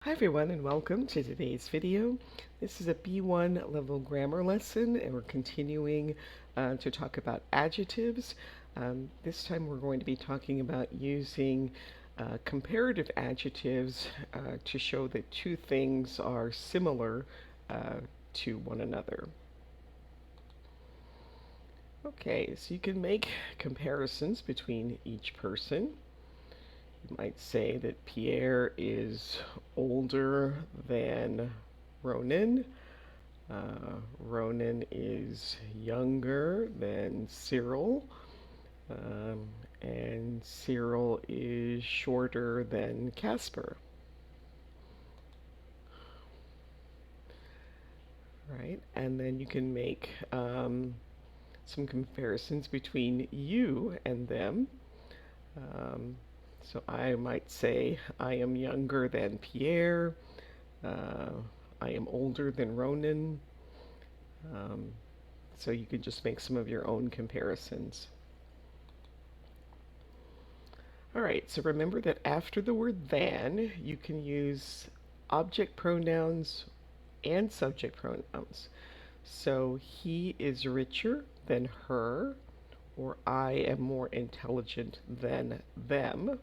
Hi everyone and welcome to today's video. This is a B1 level grammar lesson and we're continuing to talk about adjectives. This time we're going to be talking about using comparative adjectives to show that two things are similar to one another. Okay, so you can make comparisons between each person. You might say that Pierre is older than Ronan. Ronan is younger than Cyril. Um, and Cyril is shorter than Casper. Right? And then you can make some comparisons between you and them. Um, so I might say, I am younger than Pierre. Uh, I am older than Ronan. Um, so you can just make some of your own comparisons. All right, so remember that after the word than, you can use object pronouns and subject pronouns. So he is richer than her, or I am more intelligent than them.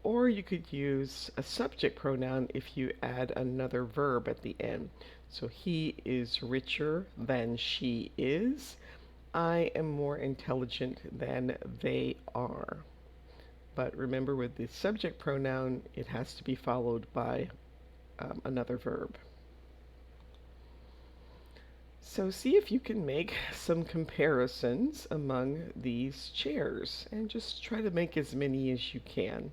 Or you could use a subject pronoun if you add another verb at the end. So he is richer than she is. I am more intelligent than they are. But remember, with the subject pronoun, it has to be followed by another verb. So see if you can make some comparisons among these chairs and just try to make as many as you can.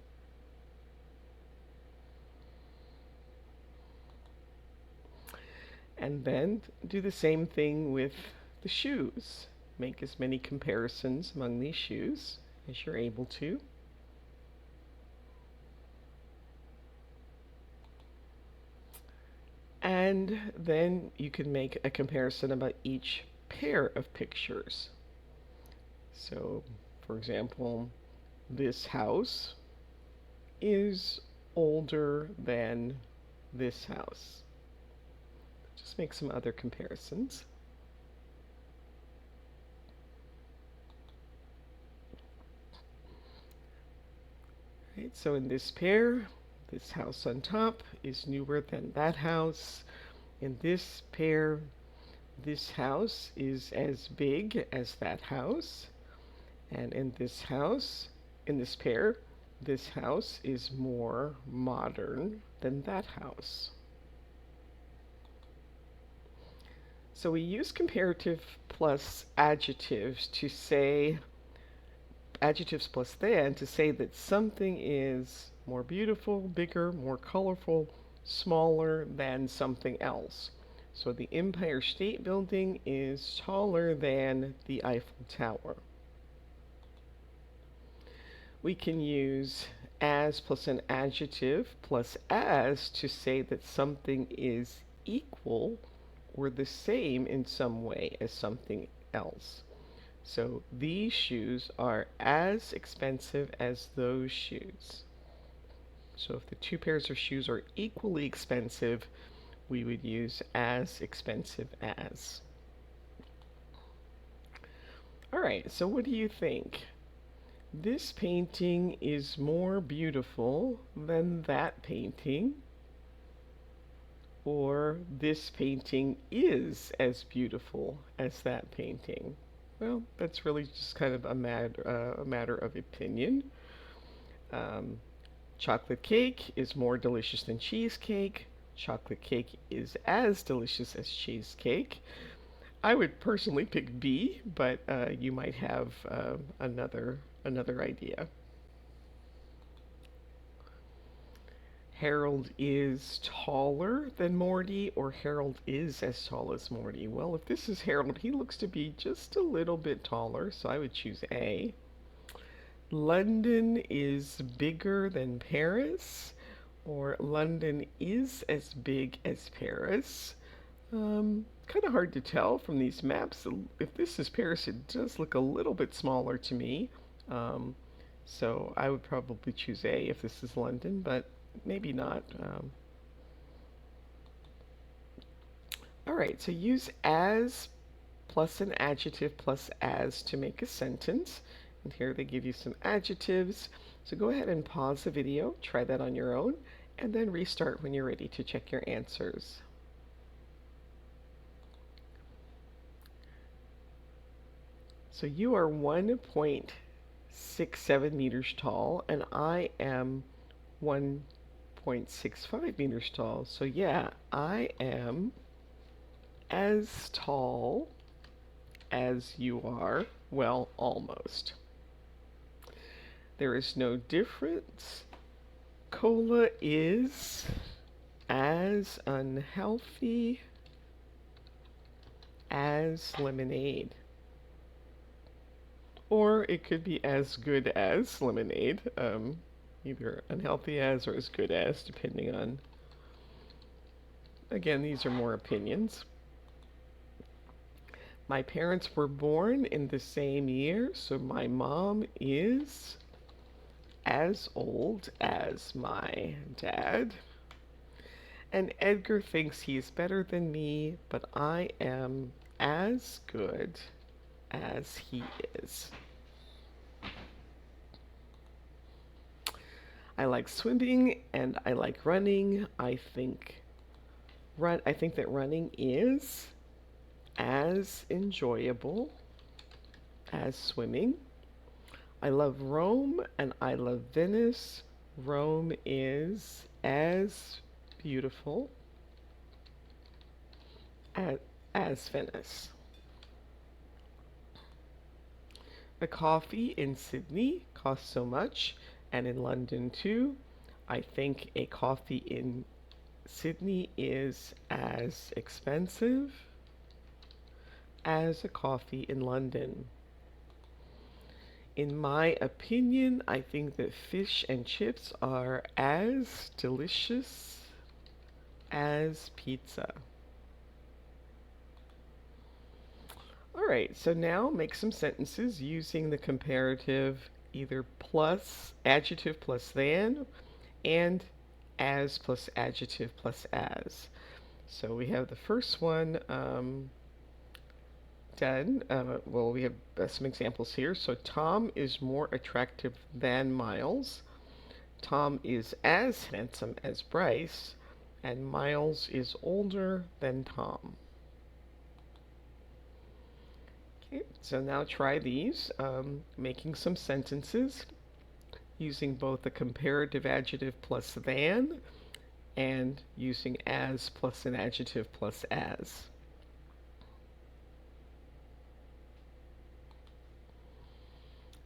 And then do the same thing with the shoes. Make as many comparisons among these shoes as you're able to. And then you can make a comparison about each pair of pictures. So, for example, this house is older than this house. Just make some other comparisons. Right, so in this pair, this house on top is newer than that house. In this pair, this house is as big as that house. And in this house, in this pair, this house is more modern than that house. So we use comparative plus adjectives to say, adjectives plus than to say that something is more beautiful, bigger, more colorful, smaller than something else. So the Empire State Building is taller than the Eiffel Tower. We can use as plus an adjective plus as to say that something is equal or the same in some way as something else. So these shoes are as expensive as those shoes. So if the two pairs of shoes are equally expensive, we would use as expensive as. All right, so what do you think? This painting is more beautiful than that painting, or this painting is as beautiful as that painting. Well, that's really just kind of a matter of opinion. Um, chocolate cake is more delicious than cheesecake. Chocolate cake is as delicious as cheesecake. I would personally pick B, but you might have another idea. Harold is taller than Morty, or Harold is as tall as Morty. Well, if this is Harold, he looks to be just a little bit taller, so I would choose A. London is bigger than Paris, or London is as big as Paris. Kind of hard to tell from these maps. If this is Paris, it does look a little bit smaller to me. Um, so I would probably choose A if this is London, but maybe not. All right, so use as plus an adjective plus as to make a sentence. And here they give you some adjectives. So go ahead and pause the video, try that on your own, and then restart when you're ready to check your answers. So you are 1.67 meters tall, and I am 1.65 meters tall. So yeah, I am as tall as you are. Well, almost. There is no difference. Cola is as unhealthy as lemonade. Or it could be as good as lemonade. Either unhealthy as or as good as, depending on. Again, these are more opinions. My parents were born in the same year, so my mom is as old as my dad. And Edgar thinks he's better than me, but I am as good as he is. I like swimming and I like running. I think that running is as enjoyable as swimming. I love Rome and I love Venice. Rome is as beautiful as, as Venice. A coffee in Sydney costs so much, and in London too. I think a coffee in Sydney is as expensive as a coffee in London. In my opinion, I think that fish and chips are as delicious as pizza. All right, so now make some sentences using the comparative either plus adjective plus than and as plus adjective plus as. So we have the first one done. Well, we have some examples here. So Tom is more attractive than Miles. Tom is as handsome as Bryce. And Miles is older than Tom. Okay, so now try these, making some sentences using both the comparative adjective plus than and using as plus an adjective plus as.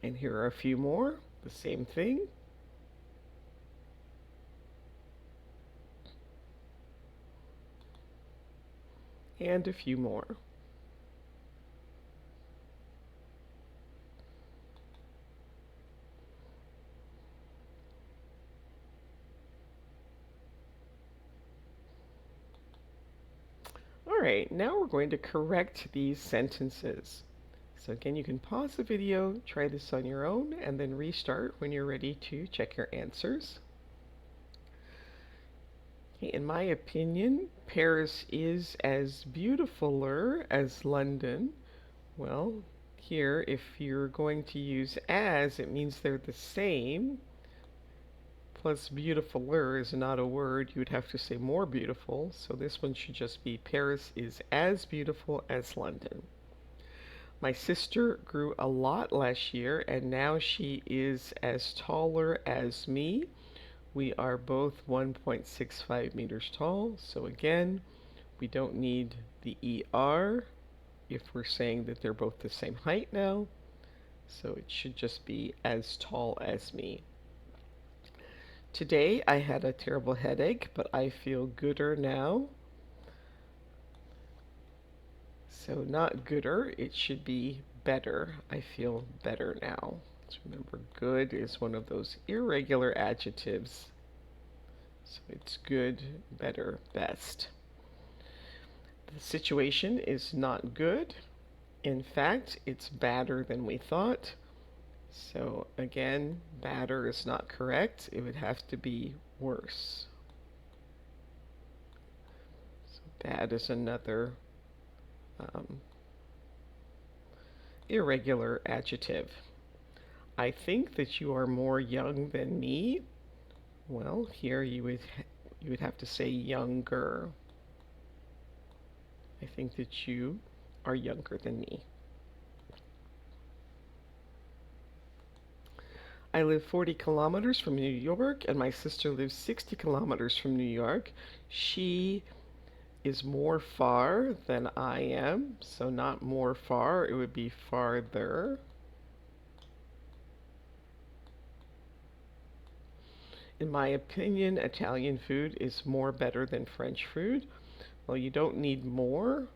And here are a few more, the same thing. And a few more. All right, now we're going to correct these sentences. So again, you can pause the video, try this on your own, and then restart when you're ready to check your answers. Okay, in my opinion, Paris is as beautifuler as London. Well, here, if you're going to use as, it means they're the same. Plus beautifuler is not a word. You would have to say more beautiful. So this one should just be Paris is as beautiful as London. My sister grew a lot last year and now she is as taller as me. We are both 1.65 meters tall. So again, we don't need the ER if we're saying that they're both the same height now. So it should just be as tall as me. Today I had a terrible headache, but I feel gooder now. So not gooder, it should be better. I feel better now. So remember, good is one of those irregular adjectives. So it's good, better, best. The situation is not good. In fact, it's badder than we thought. So again, badder is not correct. It would have to be worse. So That is another um, irregular adjective. I think that you are more young than me. Well, here you would have to say younger. I think that you are younger than me. I live 40 kilometers from New York, and my sister lives 60 kilometers from New York. She is more far than I am, so not more far, it would be farther. In my opinion, Italian food is more better than French food. Well, you don't need more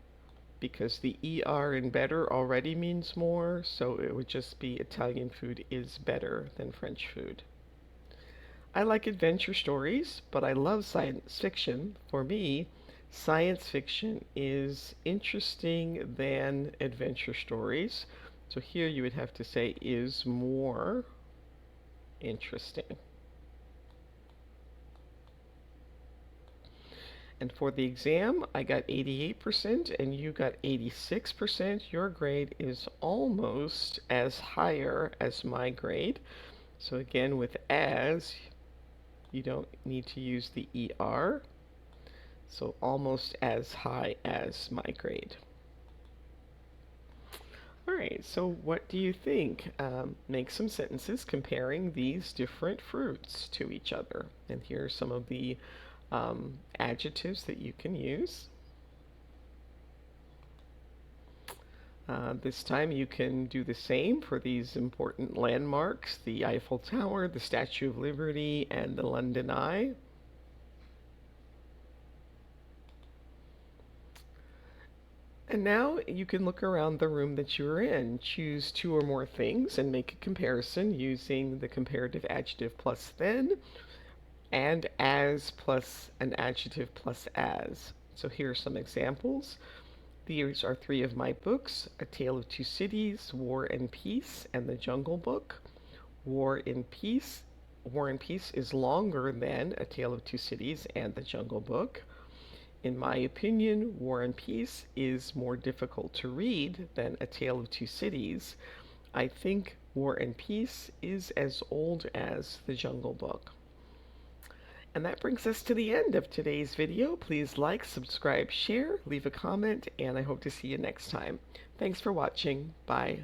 because the ER in better already means more, so it would just be Italian food is better than French food. I like adventure stories, but I love science fiction. For me, science fiction is interesting than adventure stories. So here you would have to say is more interesting. And for the exam, I got 88% and you got 86%. Your grade is almost as higher as my grade. So again, with as, you don't need to use the ER. So almost as high as my grade. All right, so what do you think? Make some sentences comparing these different fruits to each other. And here are some of the adjectives that you can use. This time you can do the same for these important landmarks, the Eiffel Tower, the Statue of Liberty, and the London Eye. And now you can look around the room that you are in. Choose two or more things and make a comparison using the comparative adjective plus then and as plus an adjective plus as. So here are some examples. These are three of my books: A Tale of Two Cities, War and Peace, and The Jungle Book. War and Peace. War and Peace is longer than A Tale of Two Cities and The Jungle Book. In my opinion, War and Peace is more difficult to read than A Tale of Two Cities. I think War and Peace is as old as The Jungle Book. And that brings us to the end of today's video. Please like, subscribe, share, leave a comment, and I hope to see you next time. Thanks for watching. Bye.